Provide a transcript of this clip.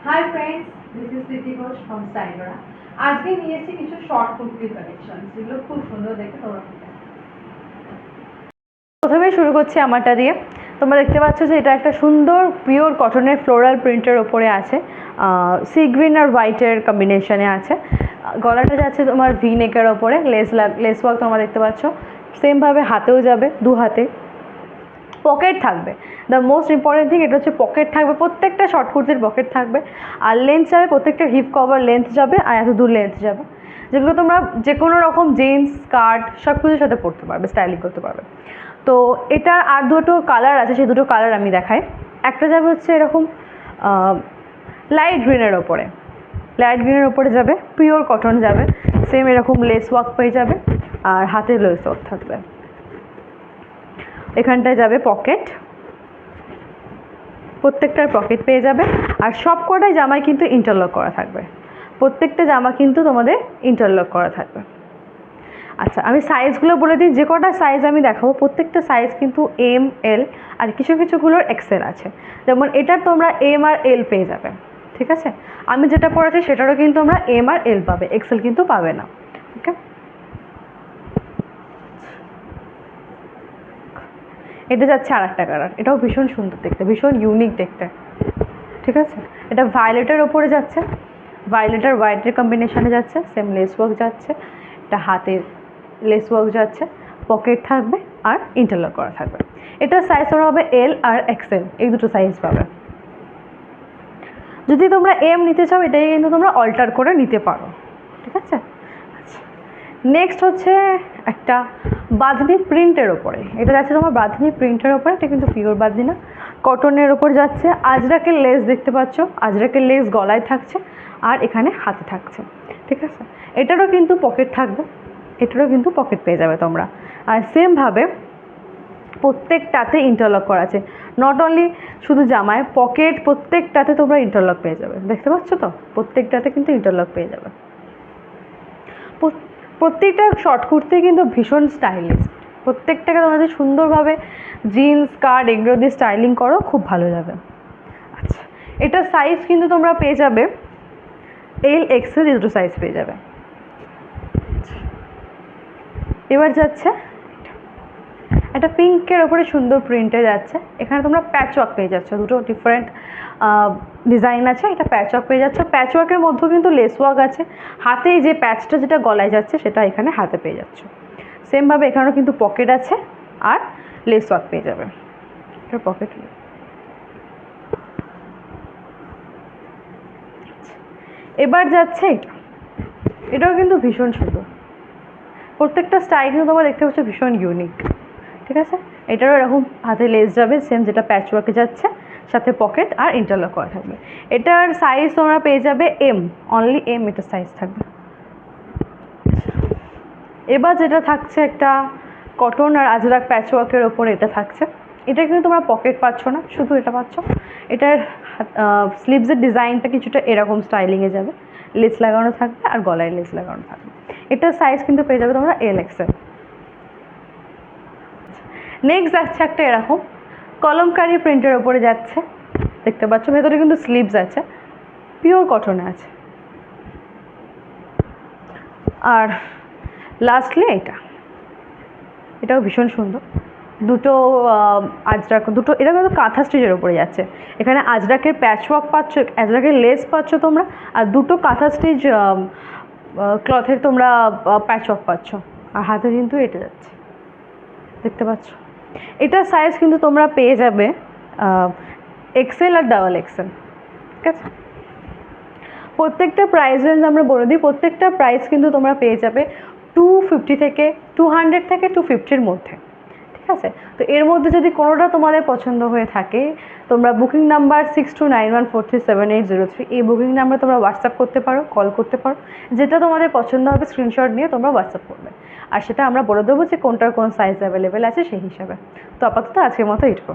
High friends, this is Preeti Ghosh from সাইগরা। আজকে নিয়ে এসেছি কিছু শর্ট কুর্তি কালেকশন, যেগুলো খুব সুন্দর দেখে তোমরা প্রথমে শুরু করছি আমারটা দিয়ে। তোমরা দেখতে পাচ্ছ যে এটা একটা সুন্দর পিওর কটনের ফ্লোরাল প্রিন্টের ওপরে আছে, সি গ্রিন আর হোয়াইটের কম্বিনেশনে আছে। গলাটা যাচ্ছে তোমার ভি নেকের ওপরে, লেস ওয়ার্ক তোমরা দেখতে পাচ্ছ। সেমভাবে হাতেও যাবে, দু হাতে পকেট থাকবে। দ্য মোস্ট ইম্পর্টেন্ট থিং এটা হচ্ছে পকেট থাকবে, প্রত্যেকটা শর্ট কুর্তির পকেট থাকবে। আর লেন্থ যাবে, প্রত্যেকটা হিপ কভার লেন্থ যাবে আর এত দূর লেন্থ যাবে, যেগুলো তোমরা যে কোনো রকম জিন্স স্কার্ট সব কিছুর সাথে পরতে পারবে, স্টাইলিং করতে পারবে। তো এটা আর দুটো কালার আছে, সেই দুটো কালার আমি দেখাই। একটা যাবে হচ্ছে এরকম লাইট গ্রিনের ওপরে, লাইট গ্রিনের ওপরে যাবে, পিওর কটন যাবে, সেম এরকম লেস ওয়ার্ক পেয়ে যাবে আর হাতে লেস ওয়ার্ক থাকবে। এখানটায় যাবে পকেট, প্রত্যেকটার পকেট পেয়ে যাবে। আর সব কটাই জামায় কিন্তু ইন্টারলক করা থাকবে, প্রত্যেকটা জামা কিন্তু তোমাদের ইন্টারলক করা থাকবে। আচ্ছা, আমি সাইজগুলো বলে দিই। যে কটা সাইজ আমি দেখাবো প্রত্যেকটা সাইজ কিন্তু এম, এল আর কিছু কিছুগুলোর এক্সেল আছে। যেমন এটার তোমরা এম আর এল পেয়ে যাবে, ঠিক আছে। আমি যেটা পড়েছি সেটারও কিন্তু তোমরা এম আর এল পাবে, এক্সেল কিন্তু পাবে না। ওকে, এটা যাচ্ছে আর একটা কালার, এটাও ভীষণ সুন্দর দেখতে, ভীষণ ইউনিক দেখতে, ঠিক আছে। এটা ভায়োলেটের ওপরে যাচ্ছে, ভায়োলেট আর হোয়াইটের কম্বিনেশনে যাচ্ছে, সেম লেস ওয়ার্ক যাচ্ছে, এটা হাতের লেস ওয়ার্ক যাচ্ছে, পকেট থাকবে আর ইন্টারলক করা থাকবে। এটার সাইজ তোমরা হবে এল আর এক্সেল, এই দুটো সাইজ পাবে। যদি তোমরা এম নিতে চাও এটাই কিন্তু তোমরা অল্টার করে নিতে পারো, ঠিক আছে। আচ্ছা, নেক্সট হচ্ছে একটা বাঁধনি প্রিন্টের ওপরে, এটা যাচ্ছে তোমার বাঁধনি প্রিন্টের ওপরে, এটা কিন্তু পিওর বাঁধনি না, কটনের ওপর যাচ্ছে। আজরাকের লেস দেখতে পাচ্ছ, আজরাকের লেস গলায় থাকছে আর এখানে হাতে থাকছে, ঠিক আছে। এটারও কিন্তু পকেট থাকবে, এটারও কিন্তু পকেট পেয়ে যাবে তোমরা। আর সেমভাবে প্রত্যেকটাতে ইন্টারলক করা আছে, নট অনলি শুধু জামায়, পকেট প্রত্যেকটাতে তোমরা ইন্টারলক পেয়ে যাবে, দেখতে পাচ্ছ তো, প্রত্যেকটাতে কিন্তু ইন্টারলক পেয়ে যাবে। প্রত্যেকটা শর্ট কুর্তি কিন্তু ভীষণ স্টাইলিশ, প্রত্যেকটাকে তোমরা যদি সুন্দরভাবে জিন্স স্কার্ট এগুলো দিয়ে স্টাইলিং করো খুব ভালো যাবে। আচ্ছা, এটার সাইজ কিন্তু তোমরা পেয়ে যাবে এল এক্সেল, এই দুটো সাইজ পেয়ে যাবে। এবার যাচ্ছে একটা পিঙ্কের ওপরে সুন্দর প্রিন্টে যাচ্ছে, এখানে তোমরা প্যাচওয়ার্ক পেয়ে যাচ্ছ, দুটো ডিফারেন্ট ডিজাইন আছে, এটা প্যাচওয়ার্ক পেয়ে যাচ্ছে। প্যাচওয়ার্কের মধ্যেও কিন্তু লেস ওয়ার্ক আছে, হাতে যে প্যাচটা যেটা গলায় যাচ্ছে সেটা এখানে হাতে পেয়ে যাচ্ছ। সেমভাবে এখানেও কিন্তু পকেট আছে আর লেস ওয়ার্ক পেয়ে যাবে, এটা পকেট। এবার যাচ্ছে এটা, এটাও কিন্তু ভীষণ সুন্দর, প্রত্যেকটা স্টাইল কিন্তু তোমরা দেখতে পাচ্ছ ভীষণ ইউনিক, ঠিক আছে। এটারও এরকম হাতে লেস যাবে, সেম যেটা প্যাচওয়ার্কে যাচ্ছে, সাথে পকেট আর ইন্টারলক করা থাকবে। এটার সাইজ তোমরা পেয়ে যাবে এম, অনলি এম এটার সাইজ থাকবে। এবার যেটা থাকছে একটা কটন আর আজরাক প্যাচওয়ার্কের ওপর, এটা থাকছে, এটা কিন্তু তোমরা পকেট পাচ্ছ না, শুধু এটা পাচ্ছ। এটার স্লিভসের ডিজাইনটা কিছুটা এরকম স্টাইলিংয়ে যাবে, লেস লাগানো থাকবে আর গলায় লেস লাগানো থাকবে। এটার সাইজ কিন্তু পেয়ে যাবে তোমরা এল এক্সেল। নেক্সট যাচ্ছে একটা এরকম কলমকারি প্রিন্টের ওপরে যাচ্ছে, দেখতে পাচ্ছ, ভেতরে কিন্তু স্লিভস আছে, পিওর কটনে আছে। আর লাস্টলি এটাও ভীষণ সুন্দর, দুটো আজরাক, দুটো এটা কিন্তু কাঁথা স্টিচের ওপরে যাচ্ছে, এখানে আজরাকের প্যাচওয়ার্ক পাচ্ছ, আজরাকের লেস পাচ্ছ তোমরা, আর দুটো কাঁথা স্টিচ ক্লথের তোমরা প্যাচওয়ার্ক পাচ্ছ, আর হাতে কিন্তু এটা যাচ্ছে, দেখতে পাচ্ছ। এটার সাইজ কিন্তু তোমরা পেয়ে যাবে এক্সেল আর ডাবল এক্সেল, ঠিক আছে। প্রত্যেকটা প্রাইস রেঞ্জ আমরা বলে দিই, প্রত্যেকটা প্রাইস কিন্তু তোমরা পেয়ে যাবে 250 থেকে 200 থেকে 250-র মধ্যে, ঠিক আছে। তো এর মধ্যে যদি কোনোটা তোমাদের পছন্দ হয়ে থাকে, তোমরা বুকিং নাম্বার 6291437803, এই বুকিং নাম্বারে তোমরা হোয়াটসঅ্যাপ করতে পারো, কল করতে পারো, যেটা তোমাদের পছন্দ হবে স্ক্রিনশট নিয়ে তোমরা হোয়াটসঅ্যাপ করবে, আর সেটা আমরা বলে দেবো যে কোনটার কোন সাইজ অ্যাভেলেবেল আছে সেই হিসাবে। তো আপাতত আজকের মতো এইটুকু।